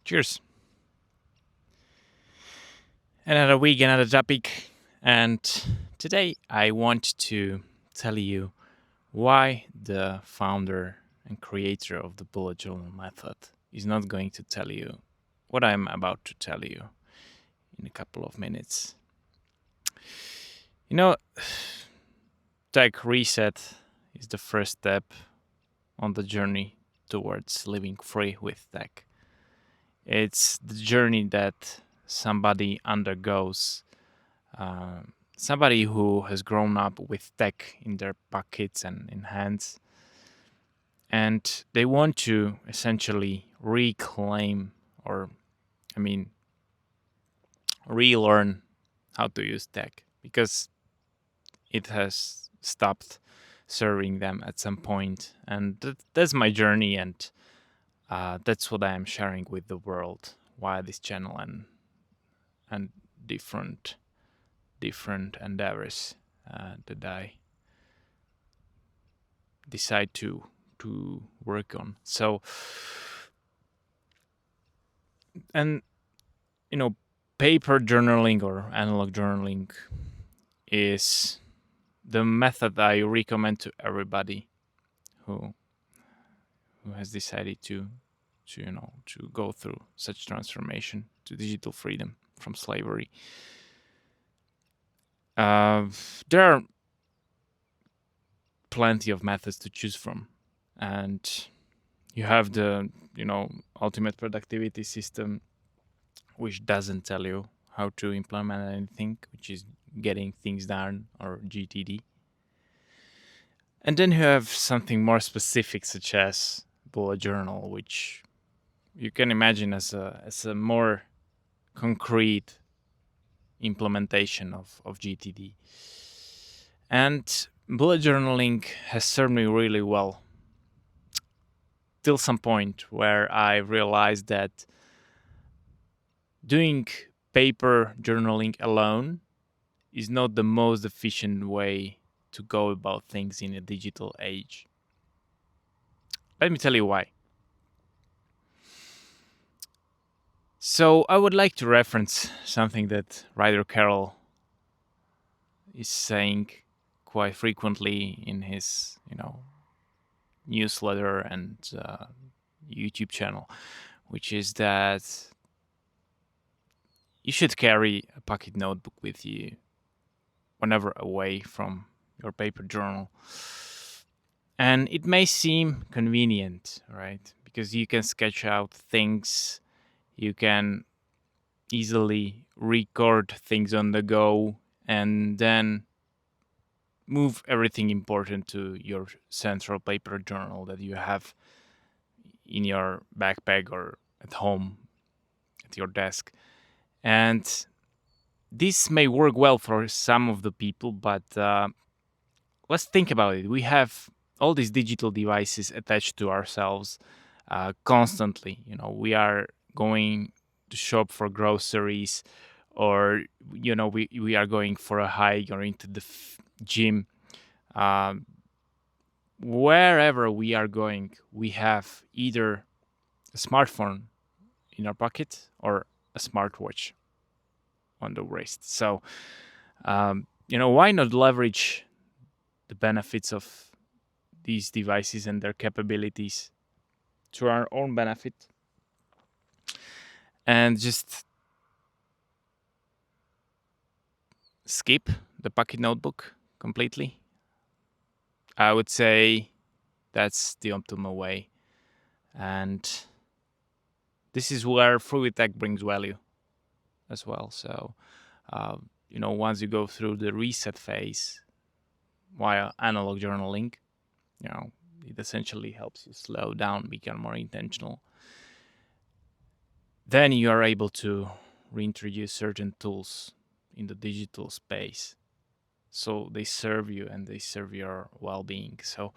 Cheers. Another week, another topic. And today I want to tell you why the founder and creator of the bullet journal method is not going to tell you what I'm about to tell you in a couple of minutes. You know, tech reset is the first step on the journey towards living free with tech. It's the journey that somebody undergoes, somebody who has grown up with tech in their pockets and in hands, and they want to essentially reclaim or, I mean, relearn how to use tech because it has stopped serving them at some point. And that's my journey, and that's what I am sharing with the world via this channel and different endeavors that I decide to work on. So, and paper journaling or analog journaling is the method I recommend to everybody who has decided to go through such transformation to digital freedom from slavery. There are plenty of methods to choose from, and you have the ultimate productivity system, which doesn't tell you how to implement anything, which is getting things done, or GTD. And then you have something more specific, such as bullet journal, which you can imagine as a more concrete implementation of GTD. And bullet journaling has served me really well till some point where I realized that doing paper journaling alone is not the most efficient way to go about things in a digital age. Let me tell you why. So I would like to reference something that Ryder Carroll is saying quite frequently in his, newsletter and YouTube channel, which is that you should carry a pocket notebook with you whenever away from your paper journal. And it may seem convenient, right? Because you can sketch out things, you can easily record things on the go, and then move everything important to your central paper journal that you have in your backpack or at home at your desk. And this may work well for some of the people, but let's think about it. We have all these digital devices attached to ourselves constantly. We are going to shop for groceries, or we are going for a hike or into the gym. Um, Wherever we are going, we have either a smartphone in our pocket or a smartwatch on the wrist. So, why not leverage the benefits of these devices and their capabilities to our own benefit and just skip the pocket notebook completely? I would say that's the optimal way. And this is where freewithtech brings value as well. So, once you go through the reset phase via analog journaling, it essentially helps you slow down, become more intentional. Then you are able to reintroduce certain tools in the digital space. So they serve you and they serve your well-being. So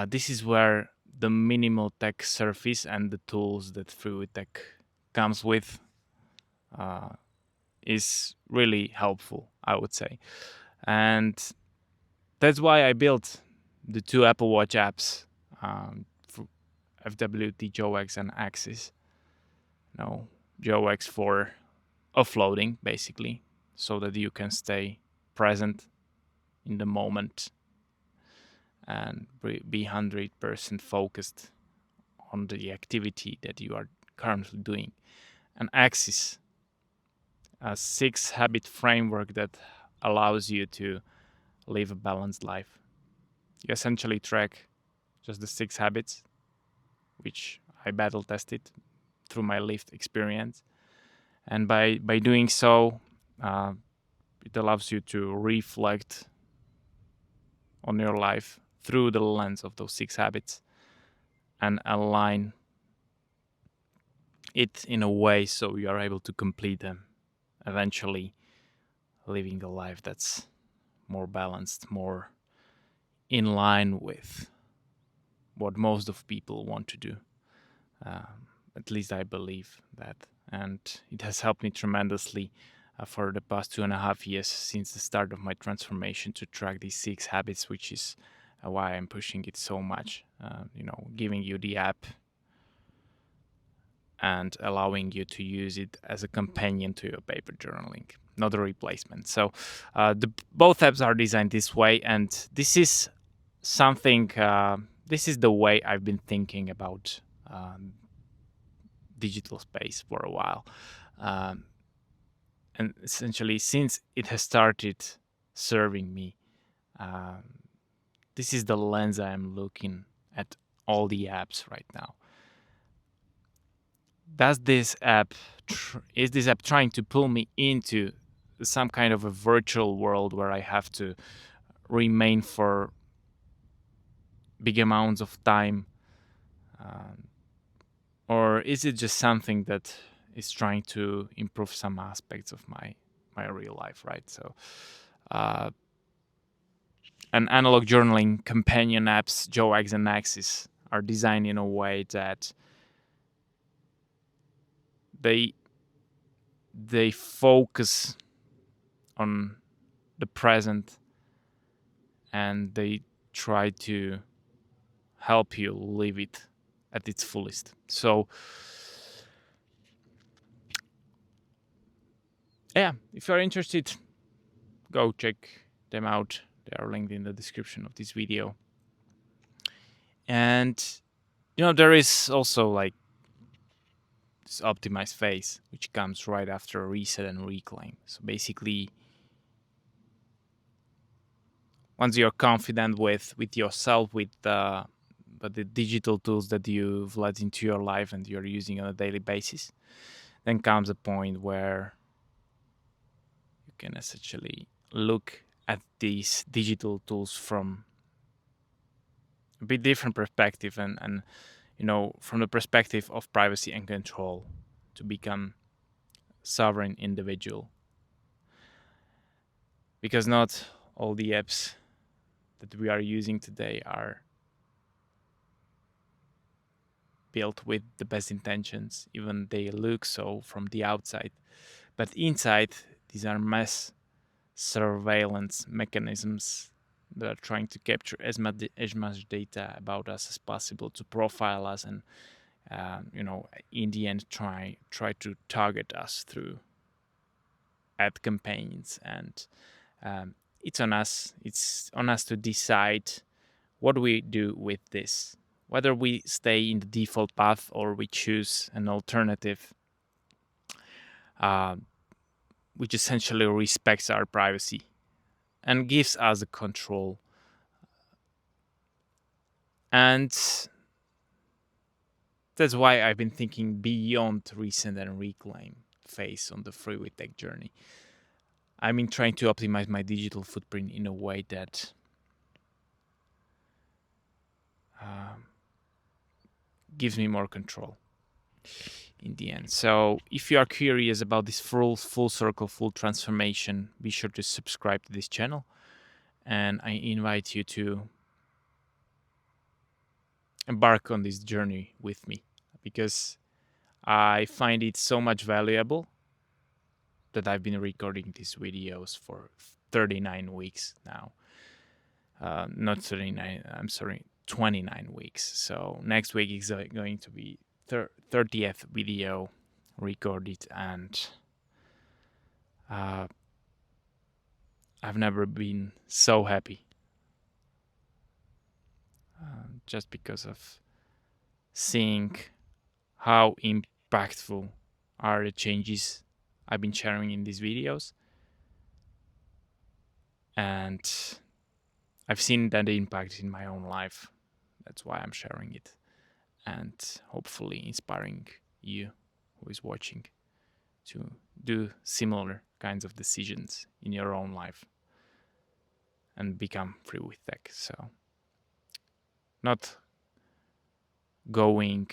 this is where the minimal tech surface and the tools that freewithtech comes with is really helpful, I would say. And that's why I built the two Apple Watch apps, for FWT, joex, and Axis. joex for offloading, basically, so that you can stay present in the moment and be 100% focused on the activity that you are currently doing. And Axis, a 6-habit framework that allows you to live a balanced life. You essentially track just the 6 habits, which I battle tested through my lived experience. And by doing so, it allows you to reflect on your life through the lens of those 6 habits and align it in a way so you are able to complete them, eventually living a life that's more balanced, more in line with what most of people want to do. At least I believe that. And it has helped me tremendously for the past 2.5 years since the start of my transformation to track these 6 habits, which is why I'm pushing it so much. Giving you the app and allowing you to use it as a companion to your paper journaling, not a replacement. So both apps are designed this way, and this is something. This is the way I've been thinking about digital space for a while, and essentially, since it has started serving me, this is the lens I am looking at all the apps right now. Is this app trying to pull me into some kind of a virtual world where I have to remain for big amounts of time, or is it just something that is trying to improve some aspects of my real life, right? So and analog journaling companion apps, joex and Axis, are designed in a way that they focus on the present, and they try to help you live it at its fullest. So yeah, if you're interested, go check them out. They are linked in the description of this video. And there is also like this optimized phase, which comes right after a reset and reclaim. So basically, once you're confident with yourself, with the digital tools that you've let into your life and you're using on a daily basis, then comes a point where you can essentially look at these digital tools from a bit different perspective, and from the perspective of privacy and control, to become sovereign individual. Because not all the apps that we are using today are built with the best intentions. Even they look so from the outside, but inside, these are mass surveillance mechanisms that are trying to capture as much data about us as possible, to profile us, and in the end try to target us through ad campaigns. And it's on us to decide what we do with this, whether we stay in the default path or we choose an alternative which essentially respects our privacy and gives us the control. And that's why I've been thinking beyond reset and reclaim phase on the freewithtech journey. I've been trying to optimize my digital footprint in a way that gives me more control in the end. So if you are curious about this full circle, full transformation, be sure to subscribe to this channel. And I invite you to embark on this journey with me, because I find it so much valuable that I've been recording these videos for 39 weeks now. Not 39, I'm sorry, 29 weeks. So next week is going to be 30th video record it, and uh, I've never been so happy just because of seeing how impactful are the changes I've been sharing in these videos. And I've seen that impact in my own life. That's why I'm sharing it, and hopefully inspiring you who is watching to do similar kinds of decisions in your own life and become free with tech. So, not going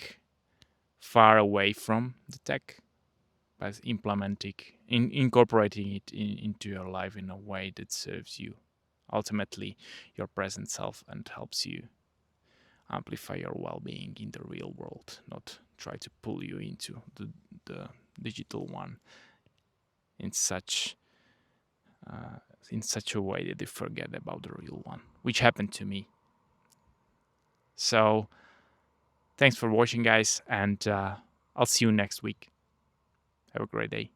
far away from the tech, but incorporating it into your life in a way that serves you, ultimately your present self, and helps you amplify your well-being in the real world, not try to pull you into the digital one in such a way that you forget about the real one, which happened to me. So thanks for watching, guys, and I'll see you next week. Have a great day.